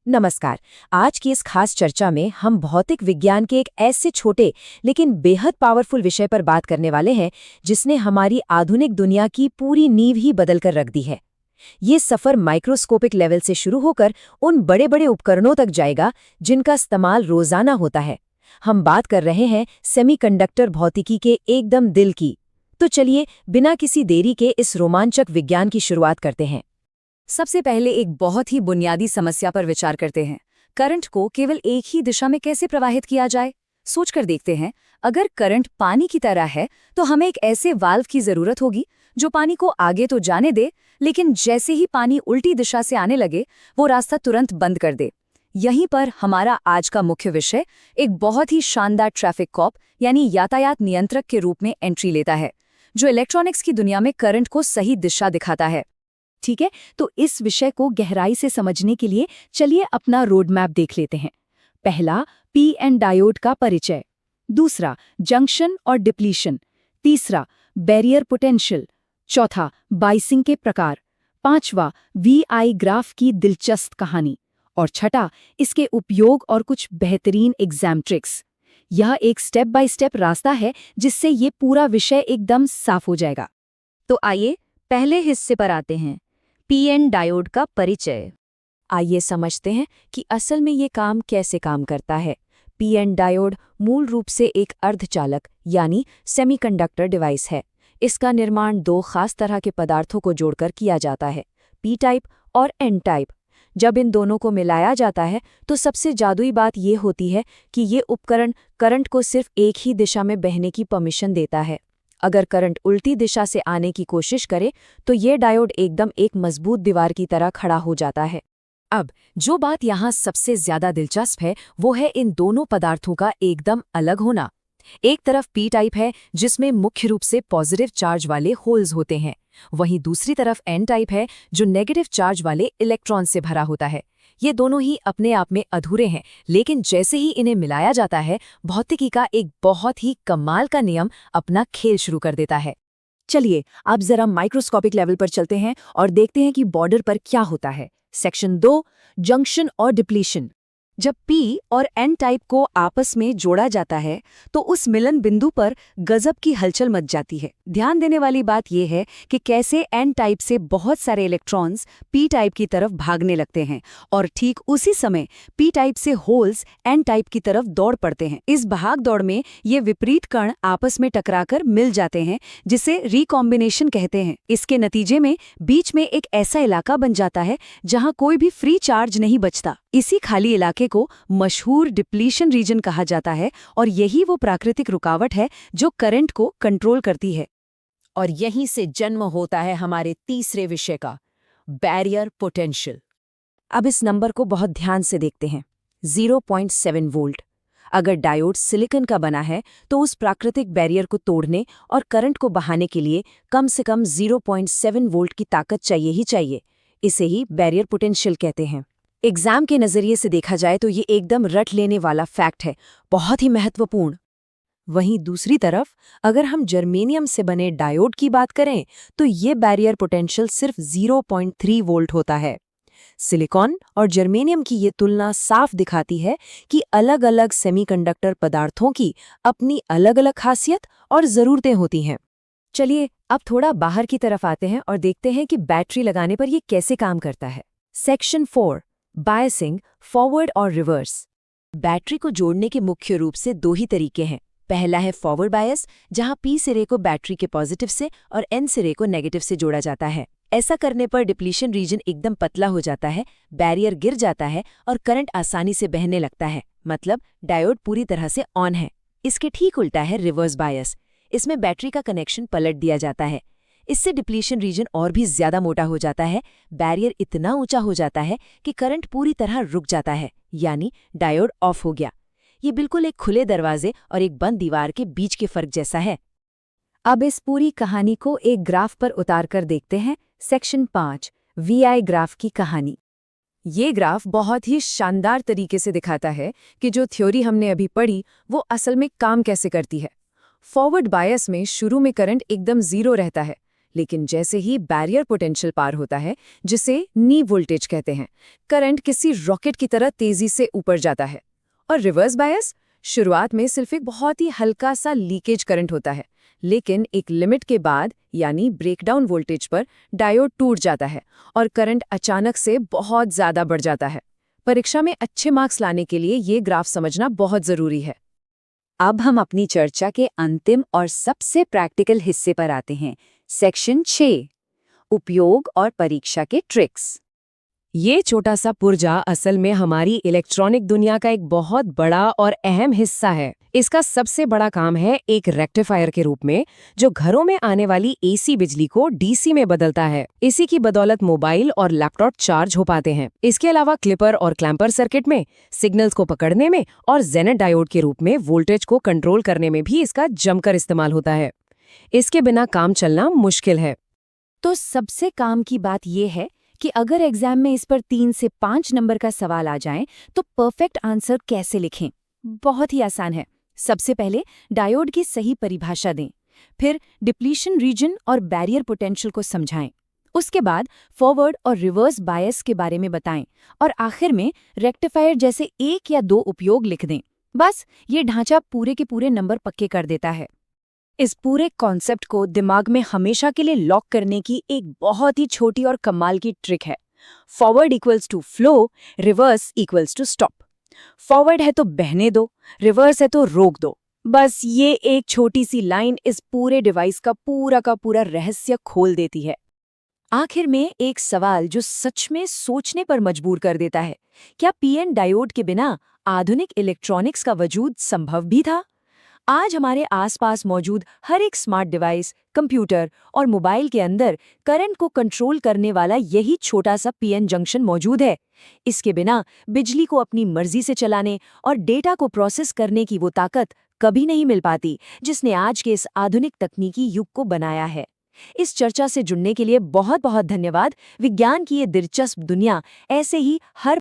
नमस्कार। आज की इस खास चर्चा में हम भौतिक विज्ञान के एक ऐसे छोटे लेकिन बेहद पावरफुल विषय पर बात करने वाले हैं जिसने हमारी आधुनिक दुनिया की पूरी नींव ही बदल कर रख दी है। ये सफर माइक्रोस्कोपिक लेवल से शुरू होकर उन बड़े बड़े उपकरणों तक जाएगा जिनका इस्तेमाल रोजाना होता है। हम बात कर रहे हैं सेमीकंडक्टर भौतिकी के एकदम दिल की। तो चलिए बिना किसी देरी के इस रोमांचक विज्ञान की शुरुआत करते हैं। सबसे पहले एक बहुत ही बुनियादी समस्या पर विचार करते हैं। करंट को केवल एक ही दिशा में कैसे प्रवाहित किया जाए? सोचकर देखते हैं, अगर करंट पानी की तरह है तो हमें एक ऐसे वाल्व की जरूरत होगी जो पानी को आगे तो जाने दे, लेकिन जैसे ही पानी उल्टी दिशा से आने लगे वो रास्ता तुरंत बंद कर दे। यहीं पर हमारा आज का मुख्य विषय एक बहुत ही शानदार ट्रैफिक कॉप यानी यातायात नियंत्रक के रूप में एंट्री लेता है, जो इलेक्ट्रॉनिक्स की दुनिया में करंट को सही दिशा दिखाता है। ठीक है, तो इस विषय को गहराई से समझने के लिए चलिए अपना रोड मैप देख लेते हैं। पहला, पी एन डायोड का परिचय। दूसरा, जंक्शन और डिप्लीशन। तीसरा, बैरियर पोटेंशियल। चौथा, बाइसिंग के प्रकार। पांचवा, वीआई ग्राफ की दिलचस्प कहानी। और छठा, इसके उपयोग और कुछ बेहतरीन एग्जाम ट्रिक्स। यह एक स्टेप बाय स्टेप रास्ता है जिससे ये पूरा विषय एकदम साफ हो जाएगा। तो आइए पहले हिस्से पर आते हैं, पीएन डायोड का परिचय। आइए समझते हैं कि असल में ये काम कैसे काम करता है। पीएन डायोड मूल रूप से एक अर्धचालक यानी सेमीकंडक्टर डिवाइस है। इसका निर्माण दो खास तरह के पदार्थों को जोड़कर किया जाता है, पी टाइप और एन टाइप। जब इन दोनों को मिलाया जाता है तो सबसे जादुई बात ये होती है कि ये उपकरण करंट को सिर्फ एक ही दिशा में बहने की परमिशन देता है। अगर करंट उल्टी दिशा से आने की कोशिश करे तो ये डायोड एकदम एक मजबूत दीवार की तरह खड़ा हो जाता है। अब जो बात यहाँ सबसे ज्यादा दिलचस्प है वो है इन दोनों पदार्थों का एकदम अलग होना। एक तरफ पी टाइप है जिसमें मुख्य रूप से पॉजिटिव चार्ज वाले होल्स होते हैं, वहीं दूसरी तरफ एन टाइप है जो नेगेटिव चार्ज वाले इलेक्ट्रॉन से भरा होता है। ये दोनों ही अपने आप में अधूरे हैं, लेकिन जैसे ही इन्हें मिलाया जाता है भौतिकी का एक बहुत ही कमाल का नियम अपना खेल शुरू कर देता है। चलिए अब जरा माइक्रोस्कोपिक लेवल पर चलते हैं और देखते हैं कि बॉर्डर पर क्या होता है। सेक्शन 2, जंक्शन और डिप्लीशन। जब P और N टाइप को आपस में जोड़ा जाता है तो उस मिलन बिंदु पर गजब की हलचल मच जाती है। ध्यान देने वाली बात यह है कि कैसे N टाइप से बहुत सारे इलेक्ट्रॉन्स P टाइप की तरफ भागने लगते हैं और ठीक उसी समय P टाइप से होल्स N टाइप की तरफ दौड़ पड़ते हैं। इस भाग दौड़ में ये विपरीत कण आपस में टकराकर मिल जाते हैं, जिसे रिकॉम्बिनेशन कहते हैं। इसके नतीजे में बीच में एक ऐसा इलाका बन जाता है जहां कोई भी फ्री चार्ज नहीं बचता। इसी खाली इलाके को मशहूर डिप्लीशन रीजन कहा जाता है और यही वो प्राकृतिक रुकावट है जो करंट को कंट्रोल करती है। और यहीं से जन्म होता है हमारे तीसरे विषय का, बैरियर पोटेंशियल। अब इस नंबर को बहुत ध्यान से देखते हैं, 0.7 वोल्ट। अगर डायोड सिलिकॉन का बना है तो उस प्राकृतिक बैरियर को तोड़ने और करंट को बहाने के लिए कम से कम 0.7 वोल्ट की ताकत चाहिए ही चाहिए। इसे ही बैरियर पोटेंशियल कहते हैं। एग्जाम के नजरिए से देखा जाए तो ये एकदम रट लेने वाला फैक्ट है, बहुत ही महत्वपूर्ण। वहीं दूसरी तरफ अगर हम जर्मेनियम से बने डायोड की बात करें तो ये बैरियर पोटेंशियल सिर्फ 0.3 वोल्ट होता है। सिलिकॉन और जर्मेनियम की ये तुलना साफ दिखाती है कि अलग-अलग सेमीकंडक्टर पदार्थों की अपनी अलग-अलग खासियत और ज़रूरतें होती हैं। चलिए अब थोड़ा बाहर की तरफ आते हैं और देखते हैं कि बैटरी लगाने पर ये कैसे काम करता है। सेक्शन 4, बायसिंग, फॉरवर्ड और रिवर्स। बैटरी को जोड़ने के मुख्य रूप से दो ही तरीके हैं। पहला है फॉरवर्ड बायस, जहां P सिरे को बैटरी के पॉजिटिव से और N सिरे को नेगेटिव से जोड़ा जाता है। ऐसा करने पर डिप्लीशन रीजन एकदम पतला हो जाता है, बैरियर गिर जाता है और करंट आसानी से बहने लगता है, मतलब डायोड पूरी तरह से ऑन है। इसके ठीक उल्टा है रिवर्स बायस। इसमें बैटरी का कनेक्शन पलट दिया जाता है। इससे डिप्लीशन रीजन और भी ज्यादा मोटा हो जाता है, बैरियर इतना ऊंचा हो जाता है कि करंट पूरी तरह रुक जाता है, यानी डायोड ऑफ हो गया। ये बिल्कुल एक खुले दरवाजे और एक बंद दीवार के बीच के फर्क जैसा है। अब इस पूरी कहानी को एक ग्राफ पर उतार कर देखते हैं। सेक्शन 5, वीआई ग्राफ की कहानी। ये ग्राफ बहुत ही शानदार तरीके से दिखाता है कि जो थ्योरी हमने अभी पढ़ी वो असल में काम कैसे करती है। फॉरवर्ड बायस में शुरू में करंट एकदम 0 रहता है, लेकिन जैसे ही बैरियर पोटेंशियल पार होता है, जिसे नी वोल्टेज कहते हैं, करंट किसी रॉकेट की तरह तेजी से ऊपर जाता है। और रिवर्स बायस, शुरुआत में सिर्फ एक बहुत ही हल्का सा लीकेज करंट होता है, लेकिन एक लिमिट के बाद यानी ब्रेकडाउन वोल्टेज पर डायोड टूट जाता है और करंट अचानक से बहुत ज्यादा बढ़ जाता है। परीक्षा में अच्छे मार्क्स लाने के लिए ये ग्राफ समझना बहुत जरूरी है। अब हम अपनी चर्चा के अंतिम और सबसे प्रैक्टिकल हिस्से पर आते हैं, सेक्शन 6, उपयोग और परीक्षा के ट्रिक्स। ये छोटा सा पुर्जा असल में हमारी इलेक्ट्रॉनिक दुनिया का एक बहुत बड़ा और अहम हिस्सा है। इसका सबसे बड़ा काम है एक रेक्टिफायर के रूप में, जो घरों में आने वाली एसी बिजली को डीसी में बदलता है। इसी की बदौलत मोबाइल और लैपटॉप चार्ज हो पाते हैं। इसके अलावा क्लिपर और क्लैंपर सर्किट में सिग्नल्स को पकड़ने में और जेनेट डायोड के रूप में वोल्टेज को कंट्रोल करने में भी इसका जमकर इस्तेमाल होता है। इसके बिना काम चलना मुश्किल है। तो सबसे काम की बात यह है कि अगर एग्जाम में इस पर 3 से 5 नंबर का सवाल आ जाए तो परफेक्ट आंसर कैसे लिखें। बहुत ही आसान है। सबसे पहले डायोड की सही परिभाषा दें, फिर डिप्लीशन रीजन और बैरियर पोटेंशियल को समझाएं, उसके बाद फॉरवर्ड और रिवर्स बायस के बारे में बताएं और आखिर में रेक्टिफायर जैसे 1 या 2 उपयोग लिख दें। बस ये ढांचा पूरे के पूरे नंबर पक्के कर देता है। इस पूरे कॉन्सेप्ट को दिमाग में हमेशा के लिए लॉक करने की एक बहुत ही छोटी और कमाल की ट्रिक है। Forward equals to flow, reverse equals to stop. Forward है तो बहने दो, रिवर्स है तो रोक दो। बस ये एक छोटी सी लाइन इस पूरे डिवाइस का पूरा रहस्य खोल देती है। आखिर में एक सवाल जो सच में सोचने पर मजबूर कर देता है, क्या पीएन डायोड के बिना आधुनिक इलेक्ट्रॉनिक्स का वजूद संभव भी था? आज हमारे आसपास मौजूद हर एक स्मार्ट डिवाइस, कंप्यूटर और मोबाइल के अंदर करंट को कंट्रोल करने वाला यही छोटा सा पीएन जंक्शन मौजूद है। इसके बिना बिजली को अपनी मर्जी से चलाने और डेटा को प्रोसेस करने की वो ताकत कभी नहीं मिल पाती, जिसने आज के इस आधुनिक तकनीकी युग को बनाया है। इस चर्चा से जुड़ने के लिए बहुत बहुत धन्यवाद। विज्ञान की ये दिलचस्प दुनिया ऐसे ही हर